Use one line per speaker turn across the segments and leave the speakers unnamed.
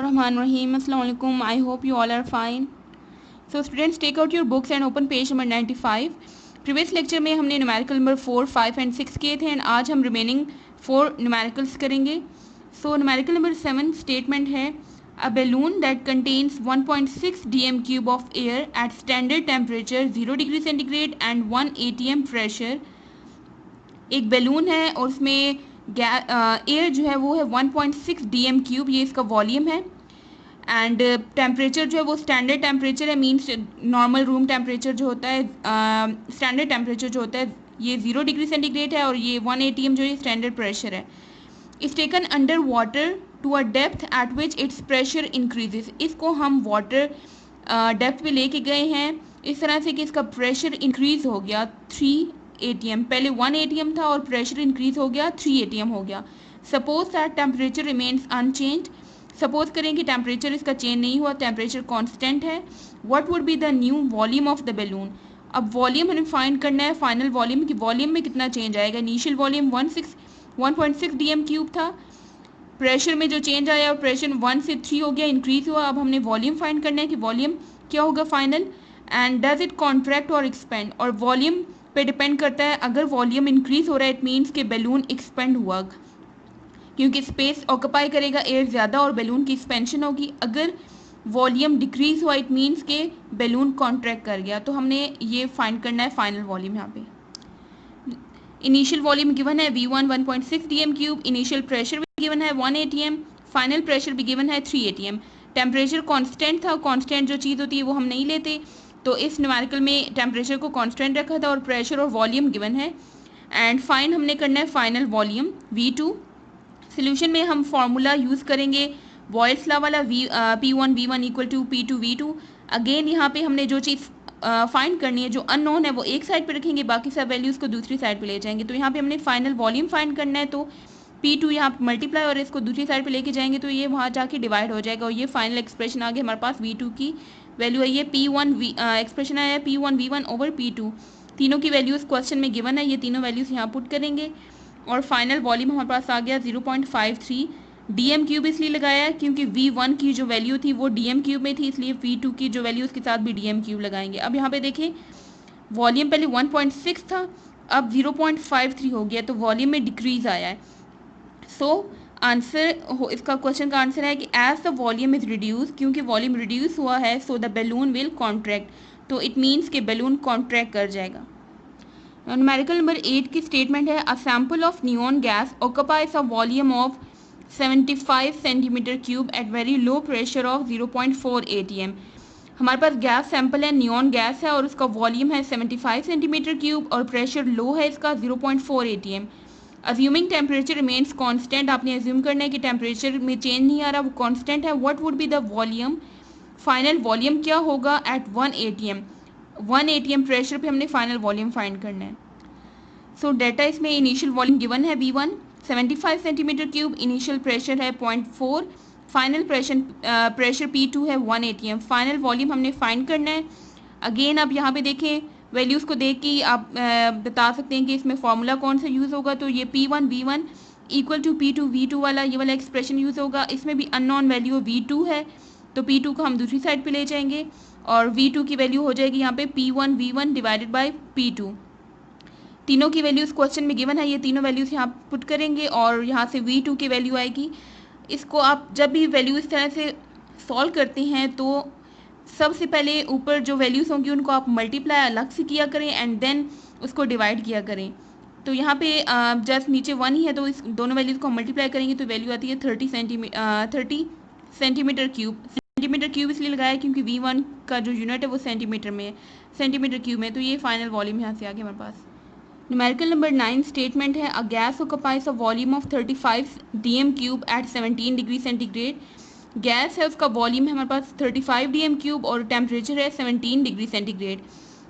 Bismillahirrahmanirrahim. Assalamu alaikum. I hope you all are fine. So students, take out your books and open page number 95. Previous lecture में हमने numerical number 4, 5 and 6 किए थे and आज हम remaining 4 numericals करेंगे. So numerical number 7 statement है a balloon that contains 1.6 dm cube of air at standard temperature 0 degree centigrade and 1 atm pressure. एक balloon है और उसमें एयर जो है वो है 1.6 dm क्यूब, ये इसका वॉल्यूम है. एंड टेम्परेचर जो है वो स्टैंडर्ड टेम्परेचर है, मीन्स नॉर्मल रूम टेम्परेचर जो होता है, स्टैंडर्ड टेम्परेचर जो होता है ये 0 डिग्री सेंटीग्रेड है और ये 1 atm जो है स्टैंडर्ड प्रेशर है. It's taken under water to a depth at which its pressure increases. इसको हम वाटर डेप्थ पे लेके गए हैं इस तरह से कि इसका प्रेशर इंक्रीज हो गया 3 atm. पहले 1 atm था और प्रेशर इंक्रीज हो गया 3 atm हो गया. Suppose that temperature remains unchange. Suppose करें कि टेम्परेचर इसका चेंज नहीं हुआ, टेम्परेचर कांस्टेंट है. What would be the new volume of the balloon. अब वॉल्यूम हमें फाइंड करना है, फाइनल वॉल्यूम की वॉल्यूम में कितना चेंज आएगा. इनिशियल वॉल्यूम 1.6 dm क्यूब था, प्रेशर में जो चेंज आया प्रेशर 1 से 3 हो गया, इंक्रीज हुआ. अब हमने वॉल्यूम फाइंड करना है कि वॉल्यूम क्या होगा final. And does it contract और एक्सपेंड. और वॉल्यूम पे डिपेंड करता है. अगर वॉल्यूम इंक्रीज हो रहा है इट मीन्स कि बैलून एक्सपेंड हुआ, क्योंकि स्पेस ऑक्यूपाई करेगा एयर ज़्यादा और बैलून की एक्सपेंशन होगी. अगर वॉल्यूम डिक्रीज हुआ इट मीन्स के बैलून कॉन्ट्रैक्ट कर गया. तो हमने ये फाइंड करना है फाइनल वॉल्यूम. यहाँ पे इनिशियल वॉल्यूम गिवन है V1 1.6 dm cube, initial pressure भी गिवन है 1 atm, फाइनल प्रेशर भी गिवन है 3 atm. टेम्परेचर कांस्टेंट था, कांस्टेंट जो चीज़ होती है वो हम नहीं लेते, तो इस न्यूमेरिकल में टेम्परेचर को कांस्टेंट रखा था और प्रेशर और वॉल्यूम गिवन है. एंड फाइंड हमने करना है फाइनल वॉल्यूम V2. सोल्यूशन में हम फार्मूला यूज़ करेंगे बॉयल्स लॉ वाला, P1 V1 equal to P2 V2. Again यहाँ पे हमने जो चीज़ फाइंड करनी है, जो अननोन है वो एक साइड पे रखेंगे, बाकी सब वैल्यूज़ को दूसरी साइड पे ले जाएंगे. तो यहाँ पे हमने फाइनल वॉल्यूम फाइंड करना है, तो P2 यहाँ पे मल्टीप्लाई और इसको दूसरी साइड पे लेके जाएंगे तो ये वहाँ जाके डिवाइड हो जाएगा और ये फाइनल एक्सप्रेशन आ गया हमारे पास. V2 की वैल्यू है ये P1 एक्सप्रेशन आया P1 V1 ओवर P2. तीनों की वैल्यूज़ क्वेश्चन में गिवन है, ये तीनों वैल्यूज़ यहाँ पुट करेंगे और फाइनल वॉल्यूम हमारे पास आ गया 0.53 dm क्यूब. इसलिए लगाया है क्योंकि V1 की जो वैल्यू थी वो dm क्यूब में थी, इसलिए V2 की जो वैल्यू उसके साथ भी dm क्यूब लगाएंगे. अब यहाँ पे देखें वॉल्यूम पहले 1.6 था, अब 0.53 हो गया, तो वॉल्यूम में डिक्रीज आया है. सो आंसर इसका क्वेश्चन का आंसर है कि as the volume is reduce, क्योंकि वॉल्यूम रिड्यूस हुआ है so the balloon will contract. तो इट मीन्स कि बैलून कॉन्ट्रैक्ट कर जाएगा. न्यूमेरिकल नंबर 8 की स्टेटमेंट है a sample of neon gas occupies a volume of 75 centimetre cube at very low pressure of 0.4 atm. हमारे पास गैस सैंपल है, neon gas है और उसका वॉल्यूम है 75 सेंटीमीटर क्यूब और प्रेशर लो है इसका 0.4 atm. Assuming temperature remains constant. आपने अज्यूम करना है कि टेम्परेचर में चेंज नहीं आ रहा, वो कांस्टेंट है. What would be the volume. Final volume क्या होगा एट 1 atm. 1 atm प्रेशर पे हमने फाइनल वॉल्यूम फाइंड करना है. सो डेटा इसमें इनिशियल वॉल्यूम गिवन है V1 75 centimetre cube, initial pressure है 0.4, फाइनल प्रेशर P2 है 1 atm. फाइनल वॉल्यूम हमने फाइंड करना है. अगेन आप यहाँ पे देखें वैल्यूज़ को देख के आप बता सकते हैं कि इसमें फार्मूला कौन सा यूज़ होगा. तो ये P1 V1 equal to P2 V2 वाला ये वाला एक्सप्रेशन यूज़ होगा. इसमें भी अननोन वैल्यू V2 है, तो P2 को हम दूसरी साइड पे ले जाएंगे और V2 की वैल्यू हो जाएगी यहाँ पे P1 V1 divided by P2. तीनों की वैल्यूज़ क्वेश्चन में गिवन है, ये तीनों वैल्यूज़ यहाँ पुट करेंगे और यहाँ से V2 की वैल्यू आएगी. इसको आप जब भी वैल्यू इस तरह से सॉल्व करते हैं तो सबसे पहले ऊपर जो वैल्यूज़ होंगी उनको आप मल्टीप्लाई अलग से किया करें एंड देन उसको डिवाइड किया करें. तो यहाँ पे जस्ट नीचे 1 ही है, तो इस दोनों वैल्यूज़ को मल्टीप्लाई करेंगे तो वैल्यू आती है 30 सेंटीमीटर क्यूब. सेंटीमीटर क्यूब इसलिए लगाया क्योंकि V1 का जो यूनिट है वो सेंटीमीटर में है, सेंटीमीटर क्यूब में. तो ये फाइनल वॉल्यूम यहाँ से आ गया हमारे पास. न्यूमेरिकल नंबर 9 स्टेटमेंट है a gas occupies a volume of 35 dm cube at 17 degree centigrade. Gas है उसका वॉल्यूम है हमारे पास 35 dm क्यूब और टेम्परेचर है 17 degree centigrade.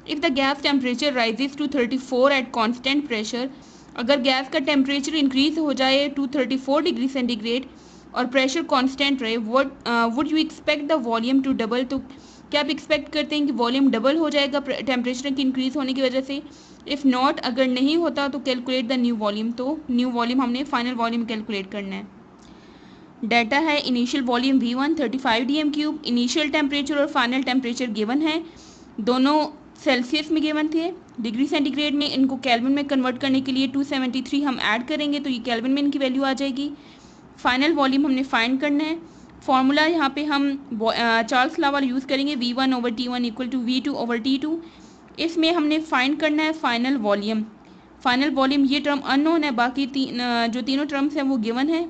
If the gas temperature rises to 34 at constant pressure, अगर गैस का टेम्परेचर इंक्रीज हो जाए टू 34 डिग्री सेंटीग्रेड और प्रेशर कांस्टेंट रहे, would you expect the volume to double. तो क्या आप एक्सपेक्ट करते हैं कि वॉल्यूम डबल हो जाएगा टेम्परेचर की इंक्रीज होने की वजह से. इफ़ नॉट, अगर नहीं होता तो कैलकुलेट द न्यू वॉल्यूम. तो न्यू वॉल्यूम हमने फाइनल वॉल्यूम कैलकुलेट करना है. डाटा है initial volume V1 35 dm³, initial temperature और फाइनल टेम्परेचर गिवन है, दोनों सेल्सियस में गिवन थे। डिग्री सेंटीग्रेड में इनको केल्विन में कन्वर्ट करने के लिए 273 हम ऐड करेंगे तो ये केल्विन में इनकी वैल्यू आ जाएगी। फाइनल वॉल्यूम हमने फाइंड करना है। फॉर्मूला यहाँ पे हम चार्ल्स लॉ वाला यूज़ करेंगे, V1/T1 इक्वल टू V2/T2। इसमें हमने फाइंड करना है फाइनल वॉल्यूम। फाइनल वॉल्यूम ये टर्म अननोन है, बाकी जो तीनों टर्म्स हैं वो गिवन है।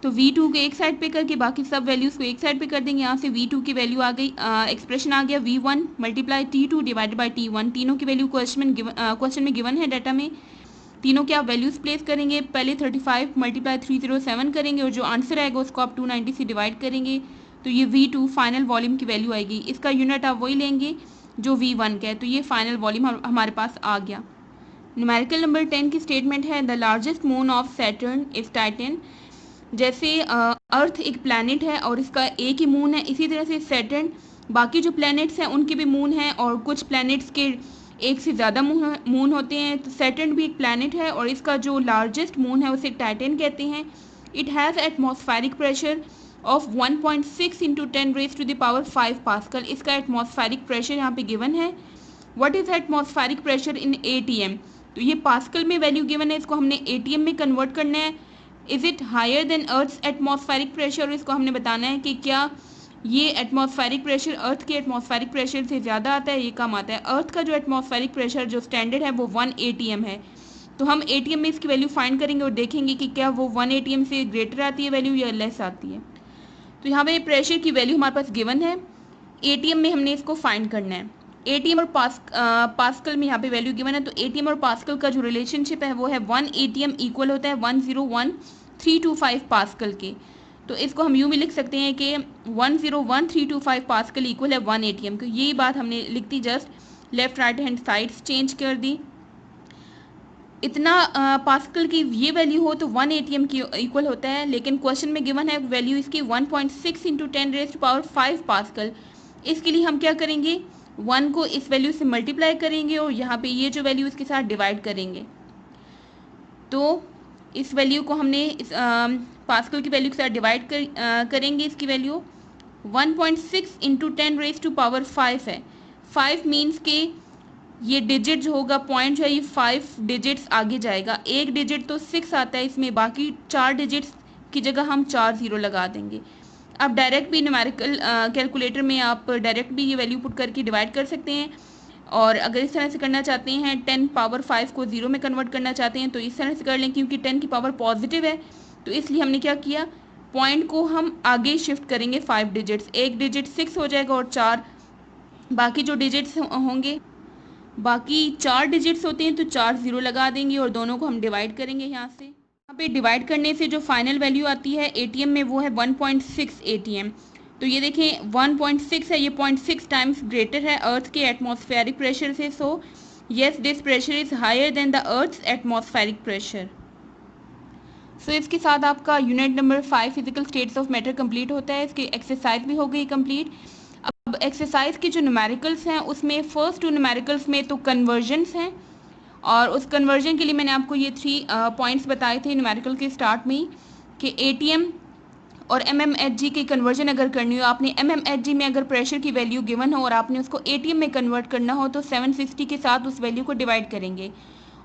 तो V2 को एक साइड पे करके बाकी सब वैल्यूज़ को एक साइड पे कर देंगे। यहाँ से V2 की वैल्यू आ गई, एक्सप्रेशन आ गया V1 × T2 divided by T1। तीनों की वैल्यू क्वेश्चन में गिवन है डाटा में। तीनों के आप वैल्यूज़ प्लेस करेंगे, पहले 35 × 307 करेंगे और जो आंसर आएगा उसको आप 290 से डिवाइड करेंगे तो ये V2 फाइनल वॉल्यूम की वैल्यू आएगी। इसका यूनिट आप वही लेंगे जो V1 का है, तो ये फाइनल वॉल्यूम हमारे पास आ गया। न्यूमेरिकल नंबर 10 की स्टेटमेंट है, the largest moon of Saturn is Titan. जैसे अर्थ एक प्लैनेट है और इसका एक ही मून है, इसी तरह से सैटर्न बाकी जो प्लैनेट्स हैं उनके भी मून हैं और कुछ प्लैनेट्स के एक से ज़्यादा मून होते हैं। तो सैटर्न भी एक प्लैनेट है और इसका जो लार्जेस्ट मून है उसे टाइटन कहते हैं। It has atmospheric pressure of 1.6 × 10⁵ pascal. इसका एटमॉस्फेरिक प्रेशर यहाँ पे गिवन है। What is atmospheric pressure in ATM? तो ये पास्कल में वैल्यू गिवन है, इसको हमने ATM में कन्वर्ट करना है। Is it higher than earth's atmospheric pressure? इसको हमने बताना है कि क्या ये एटमॉस्फेरिक प्रेशर अर्थ के एटमॉस्फेरिक प्रेशर से ज़्यादा आता है, ये कम आता है। अर्थ का जो एटमॉस्फेरिक प्रेशर जो स्टैंडर्ड है वो 1 ATM है। तो हम ATM में इसकी वैल्यू फाइंड करेंगे और देखेंगे कि क्या वो 1 ATM से ग्रेटर आती है वैल्यू या लेस आती है। तो यहाँ पे प्रेशर की वैल्यू हमारे पास गिवन है, ATM में हमने इसको फाइंड करना है। ATM और पास्कल में यहाँ पे वैल्यू गिवन है, तो ATM और पास्कल का जो रिलेशनशिप है वो है 1 ATM इक्वल होता है 101,325 पास्कल के। तो इसको हम यूँ भी लिख सकते हैं कि 101,325 पास्कल इक्वल है 1 ATM को। यही बात हमने लिख दी, just left right hand sides change कर दी। इतना पास्कल की ये वैल्यू हो तो 1 ATM की इक्वल होता है, लेकिन क्वेश्चन में गिवन है वैल्यू इसकी 1.6 × 10⁵ पास्कल। इसके लिए हम क्या करेंगे, 1 को इस वैल्यू से मल्टीप्लाई करेंगे और यहाँ पे ये जो वैल्यू इसके साथ डिवाइड करेंगे। तो इस वैल्यू को हमने इस पास्कल की वैल्यू के साथ डिवाइड करेंगे। इसकी वैल्यू 1.6 × 10⁵ है। 5 मीन्स के ये डिजिट जो होगा, पॉइंट जो है ये 5 डिजिट्स आगे जाएगा। एक डिजिट तो 6 आता है इसमें, बाकी 4 डिजिट्स की जगह हम 4 0 लगा देंगे। आप डायरेक्ट भी न्यूमेरिकल कैलकुलेटर में आप डायरेक्ट भी ये वैल्यू पुट करके डिवाइड कर सकते हैं, और अगर इस तरह से करना चाहते हैं 10⁵ को 0 में कन्वर्ट करना चाहते हैं तो इस तरह से कर लें, क्योंकि 10 की पावर पॉजिटिव है तो इसलिए हमने क्या किया, पॉइंट को हम आगे शिफ्ट करेंगे 5 डिजिट्स। एक डिजिट 6 हो जाएगा और 4 बाकी जो डिजिट्स होंगे, बाकी 4 डिजिट्स होते हैं तो 4 0 लगा देंगे और दोनों को हम डिवाइड करेंगे। यहाँ से यहाँ पे डिवाइड करने से जो फाइनल वैल्यू आती है ATM में वो है 1.6 ATM। तो ये देखें 1.6 है, ये 0.6 टाइम्स ग्रेटर है अर्थ के एटमॉस्फेरिक प्रेशर से। So yes this pressure is higher than the earth's atmospheric pressure. So इसके साथ आपका unit number 5 physical states of matter complete होता है। इसकी एक्सरसाइज भी हो गई कंप्लीट। अब एक्सरसाइज की जो न्यूमेरिकल्स हैं उसमें फर्स्ट 2 न्यूमेरिकल्स में तो कन्वर्जन्स हैं, और उस कन्वर्जन के लिए मैंने आपको ये 3 पॉइंट्स बताए थे न्यूमेरिकल के स्टार्ट में ही कि ATM और MMHG की कन्वर्जन अगर करनी हो, आपने MMHG में अगर प्रेशर की वैल्यू गिवन हो और आपने उसको ATM में कन्वर्ट करना हो तो 760 के साथ उस वैल्यू को डिवाइड करेंगे,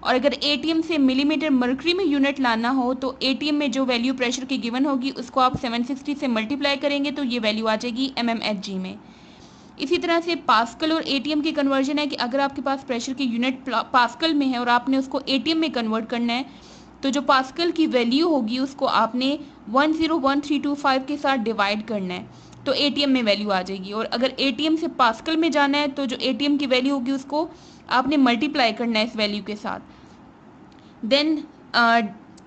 और अगर ATM से मिलीमीटर मर्करी में यूनिट लाना हो तो ATM में जो वैल्यू प्रेशर की गिवन होगी उसको आप 760 से मल्टीप्लाई करेंगे तो ये वैल्यू आ जाएगी MMHG में। इसी तरह से पास्कल और ATM की कन्वर्जन है कि अगर आपके पास प्रेशर की यूनिट पास्कल में है और आपने उसको ATM में कन्वर्ट करना है तो जो पास्कल की वैल्यू होगी उसको आपने 101,325 के साथ डिवाइड करना है तो ATM में वैल्यू आ जाएगी। और अगर ATM से पास्कल में जाना है तो जो ATM की वैल्यू होगी उसको आपने मल्टीप्लाई करना है इस वैल्यू के साथ। देन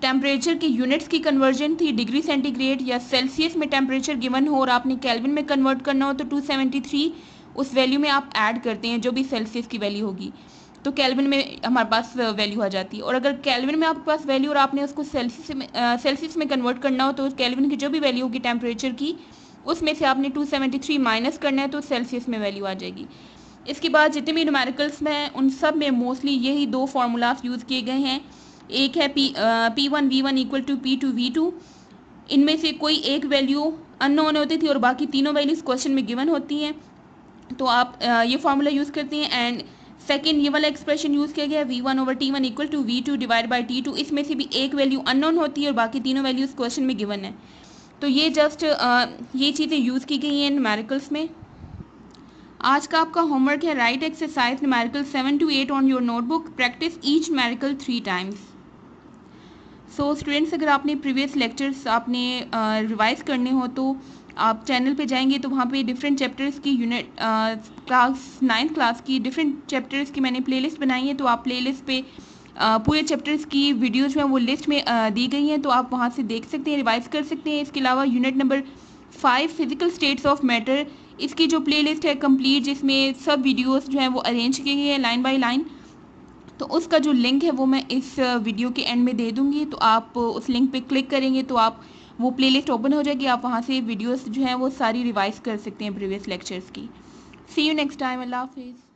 टेम्परेचर की यूनिट्स की कन्वर्जन थी डिग्री सेंटीग्रेड या सेल्सियस में टेम्परेचर गिवन हो और आपने केल्विन में कन्वर्ट करना हो तो 273 उस वैल्यू में आप ऐड करते हैं जो भी सेल्सियस की वैल्यू होगी, तो केल्विन में हमारे पास वैल्यू आ जाती है। और अगर केल्विन में आपके पास वैल्यू और आपने उसको सेल्सियस में कन्वर्ट करना हो तो केल्विन की जो भी वैल्यू होगी टेम्परेचर की उसमें से आपने 273 माइनस करना है तो सेल्सियस में वैल्यू आ जाएगी। इसके बाद जितने भी न्यूमेरिकल्स में हैं उन सब में मोस्टली यही 2 फार्मूलाज यूज़ किए गए हैं। एक है P1 V1 equal to P2 V2, इनमें से कोई एक वैल्यू अननोन होती थी और बाकी तीनों वैल्यूज क्वेश्चन में गिवन होती हैं, तो आप ये फार्मूला यूज़ करते हैं। एंड सेकेंड ये वाला एक्सप्रेशन यूज़ किया गया है V1/T1 equal to V2 divide by T2, इसमें से भी एक वैल्यू अननोन होती है और बाकी तीनों वैल्यूज क्वेश्चन में गिवन है। तो ये जस्ट ये चीज़ें यूज़ की गई हैं न्यूमेरिकल्स में। आज का आपका होमवर्क है right exercise numerical 7 to 8 on your notebook, practice each numerical 3 times. So students, अगर आपने प्रीवियस लेक्चर्स आपने रिवाइज करने हो तो आप चैनल पे जाएंगे तो वहाँ पे डिफरेंट चैप्टर्स की यूनिट क्लास 9th क्लास की डिफरेंट चैप्टर्स की मैंने प्लेलिस्ट बनाई है। तो आप प्लेलिस्ट पे पूरे चैप्टर्स की वीडियोज़ में वो लिस्ट में दी गई हैं, तो आप वहाँ से देख सकते हैं, रिवाइज कर सकते हैं। इसके अलावा unit number 5 physical states of matter, इसकी जो प्लेलिस्ट है कंप्लीट, जिसमें सब वीडियोज़ जो हैं वो अरेंज की गई है लाइन बाई लाइन, तो उसका जो लिंक है वो मैं इस वीडियो के एंड में दे दूँगी। तो आप उस लिंक पे क्लिक करेंगे तो आप वो प्लेलिस्ट ओपन हो जाएगी, आप वहाँ से वीडियोस जो हैं वो सारी रिवाइज कर सकते हैं प्रीवियस लेक्चर्स की। सी यू नेक्स्ट टाइम, अल्लाह हाफिज़।